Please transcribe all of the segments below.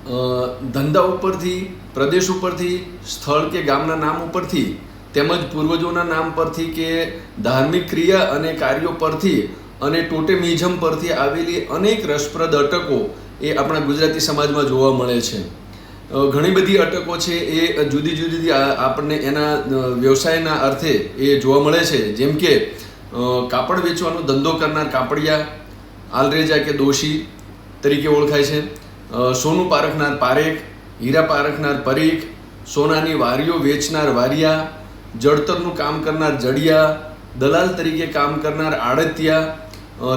ધંધા ઉપરથી, પ્રદેશ ઉપરથી, સ્થળ કે ગામના નામ ઉપરથી, તેમજ પૂર્વજોના નામ પરથી કે ધાર્મિક ક્રિયા અને કાર્યો પરથી અને ટોટેમિઝમ પરથી આવેલી અનેક રસપ્રદ અટકો એ આપણા ગુજરાતી સમાજમાં જોવા મળે છે. ઘણી બધી અટકો છે એ જુદી જુદી આપણને એના વ્યવસાયના અર્થે એ જોવા મળે છે. જેમ કે કાપડ વેચવાનો ધંધો કરનાર કાપડિયા, આલરેજા કે દોશી તરીકે ઓળખાય છે. સોનું પારખનાર પારેખ, હીરા પારખનાર પરીખ, સોનાની વારીઓ વેચનાર વારિયા, જડતરનું કામ કરનાર જડિયા, દલાલ તરીકે કામ કરનાર આડતિયા,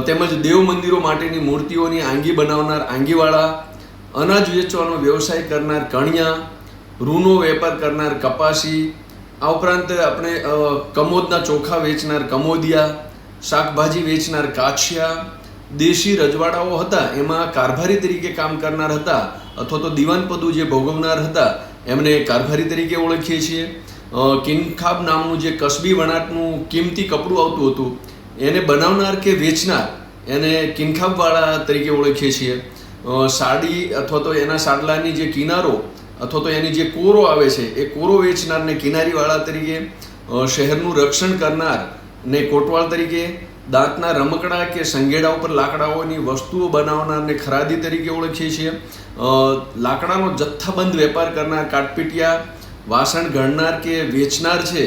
તેમજ દેવ મંદિરો માટેની મૂર્તિઓની આંગી બનાવનાર આંગીવાળા, અનાજ વેચવાનો વ્યવસાય કરનાર કણિયા, રૂનો વેપાર કરનાર કપાસી, આ ઉપરાંત આપણે કમોદના ચોખા વેચનાર કમોદિયા, શાકભાજી વેચનાર કાછિયા, દેશી રજવાડાઓ હતા એમાં કારભારી તરીકે કામ કરનાર હતા અથવા તો દિવાન પદો જે ભોગવનાર હતા એમને કારભારી તરીકે ઓળખીએ છીએ. કિનખાબ નામનું જે કસબી વણાટનું કિંમતી કપડું આવતું હતું એને બનાવનાર કે વેચનાર એને કિનખાબવાળા તરીકે ઓળખીએ છીએ. સાડી અથવા તો એના સાડલાની જે કિનારો અથવા તો એની જે કોરો આવે છે એ કોરો વેચનારને કિનારીવાળા તરીકે, શહેરનું રક્ષણ કરનાર ને કોટવાળ તરીકે, દાંતના રમકડા કે સંઘેડા ઉપર લાકડાઓની વસ્તુઓ બનાવનારને ખરાદી તરીકે ઓળખીએ છીએ. લાકડાનો જથ્થાબંધ વેપાર કરનાર કાટપીટિયા, વાસણ ઘડનાર કે વેચનાર છે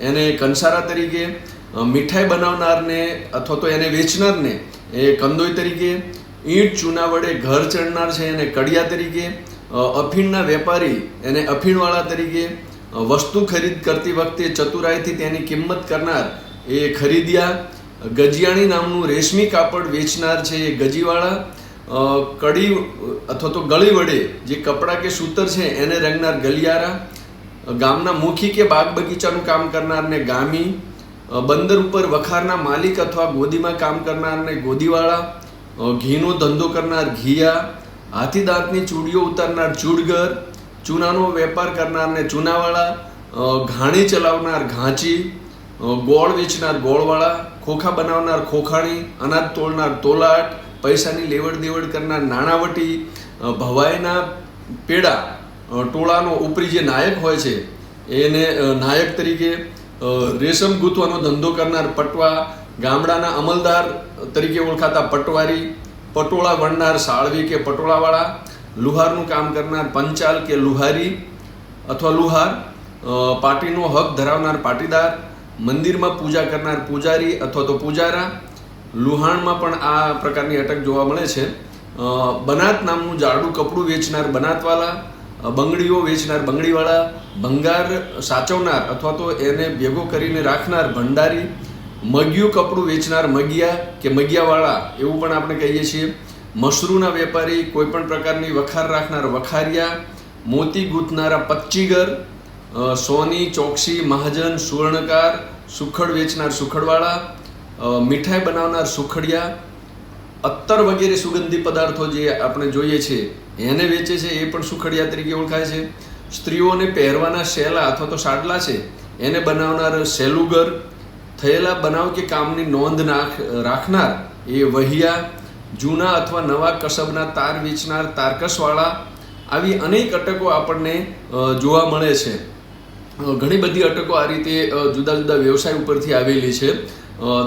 એને કંસારા તરીકે, મીઠાઈ બનાવનારને અથવા તો એને વેચનારને એ કંદોઈ તરીકે, ઈંટ ચૂના વડે ઘર ચડનાર છે એને કડિયા તરીકે, અફીણના વેપારી એને અફીણવાળા તરીકે, વસ્તુ ખરીદ કરતી વખતે ચતુરાઈથી તેની કિંમત કરનાર એ ખરીદિયા, ગજિયાણી નામનું રેશમી કાપડ વેચનાર છે એ ગજીવાળા, કડી અથવા તો ગળી વડે જે કપડાં કે સૂતર છે એને રંગનાર ગલિયારા, ગામના મુખી કે બાગ બગીચાનું કામ કરનારને ગામી, બંદર ઉપર વખારના માલિક અથવા ગોદીમાં કામ કરનારને ગોદીવાળા, ઘીનો ધંધો કરનાર ઘીયા, હાથી દાંતની ચૂડીઓ ઉતારનાર ચૂડગર, ચૂનાનો વેપાર કરનારને ચૂનાવાળા, ઘાણી ચલાવનાર ઘાંચી, ગોળ વેચનાર ગોળવાળા, ખોખા બનાવનાર ખોખાણી, અનાજ તોડનાર તોલાટ, પૈસાની લેવડ દેવડ કરનાર નાણાવટી, ભવાઈના પેડા ટોળાનો ઉપરી જે નાયક હોય છે એને નાયક તરીકે, રેશમ ગૂંથવાનો ધંધો કરનાર પટવા, ગામડાના અમલદાર તરીકે ઓળખાતા પટવારી, પટોળા વણનાર સાળવી કે પટોળાવાળા, લુહારનું કામ કરનાર પંચાલ કે લુહારી અથવા લુહાર, પાટીનો હક ધરાવનાર પાટીદાર, મંદિરમાં પૂજા કરનાર પૂજારી અથવા તો પૂજારા. લુહાણમાં પણ આ પ્રકારની અટક જોવા મળે છે. બનાત નામનું જાડું કપડું વેચનાર બનાતવાળા, બંગડીઓ વેચનાર બંગડીવાળા, ભંગાર સાચવનાર અથવા તો એને ભેગો કરીને રાખનાર ભંડારી, મગિયું કપડું વેચનાર મગિયા કે મગિયાવાળા એવું પણ આપણે કહીએ છીએ. મશરૂના વેપારી, કોઈ પણ પ્રકારની વખાર રાખનાર વખારિયા, મોતી ગૂંથનારા પચ્ચીગર, સોની ચોકસી મહાજન સુવર્ણકાર, સુખડ વેચનાર સુખડવાળા, મીઠાઈ બનાવનાર સુખડિયા, અત્તર વગેરે સુગંધી પદાર્થો જે આપણે જોઈએ છે એને વેચે છે એ પણ સુખડિયા તરીકે ઓળખાય છે. સ્ત્રીઓને પહેરવાના શેલા અથવા તો સાડલા છે એને બનાવનાર સેલુગર, થયેલા બનાવ કે કામની નોંધ રાખનાર એ વહિયા, જૂના અથવા નવા કસબના તાર વેચનાર તારકસવાળા. આવી અનેક અટકો આપણને જોવા મળે છે. ઘણી બધી અટકો આ રીતે જુદા જુદા વ્યવસાય ઉપરથી આવેલી છે.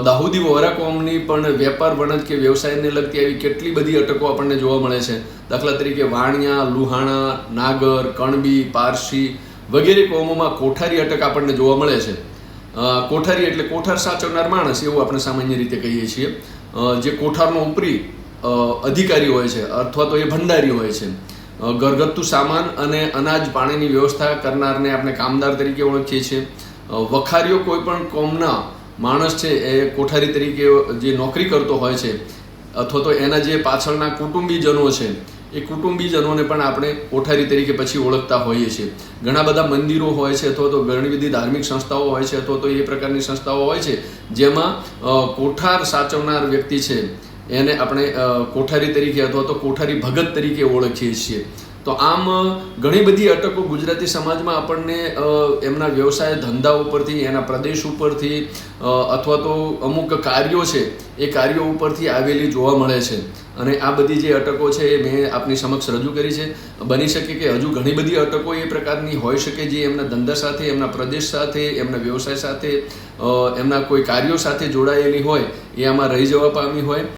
દાહોદી વોરા કોમની પણ વેપાર વણત કે વ્યવસાયને લગતી આવી કેટલી બધી અટકો આપણને જોવા મળે છે. દાખલા તરીકે વાણિયા, લુહાણા, નાગર, કણબી, પારસી વગેરે કોમોમાં કોઠારી અટક આપણને જોવા મળે છે. કોઠારી એટલે કોઠાર સાચવનાર માણસ એવું આપણે સામાન્ય રીતે કહીએ છીએ. જે કોઠારનો ઉપરી અધિકારી હોય છે અથવા તો એ ભંડારી હોય છે. ઘરગથ્થુ સામાન અને અનાજ પાણીની વ્યવસ્થા કરનારને આપણે કામદાર તરીકે ઓળખીએ છીએ. વખારીઓ કોઈ પણ કોમના માણસ છે એ કોઠારી તરીકે જે નોકરી કરતો હોય છે અથવા તો એના જે પાછળના કુટુંબીજનો છે એ કુટુંબીજનોને પણ આપણે કોઠારી તરીકે પછી ઓળખતા હોઈએ છીએ. ઘણા બધા મંદિરો હોય છે અથવા તો ઘણી બધી ધાર્મિક સંસ્થાઓ હોય છે અથવા તો એ પ્રકારની સંસ્થાઓ હોય છે જેમાં કોઠાર સાચવનાર વ્યક્તિ છે એને આપણે કોઠારી તરીકે અથવા તો કોઠારી ભગત તરીકે ઓળખીએ છીએ. તો આમ ઘણી બધી અટકો ગુજરાતી સમાજમાં આપણને એમના વ્યવસાય ધંધા ઉપરથી, એના પ્રદેશ ઉપરથી અથવા તો અમુક કાર્યો છે એ કાર્યો ઉપરથી આવેલી જોવા મળે છે. અને આ બધી જે અટકો છે એ મેં આપની સમક્ષ રજૂ કરી છે. બની શકે કે હજુ ઘણી બધી અટકો એ પ્રકારની હોઈ શકે જે એમના ધંધા સાથે, એમના પ્રદેશ સાથે, એમના વ્યવસાય સાથે, એમના કોઈ કાર્યો સાથે જોડાયેલી હોય, એ આમાં રહી જવા પામી હોય.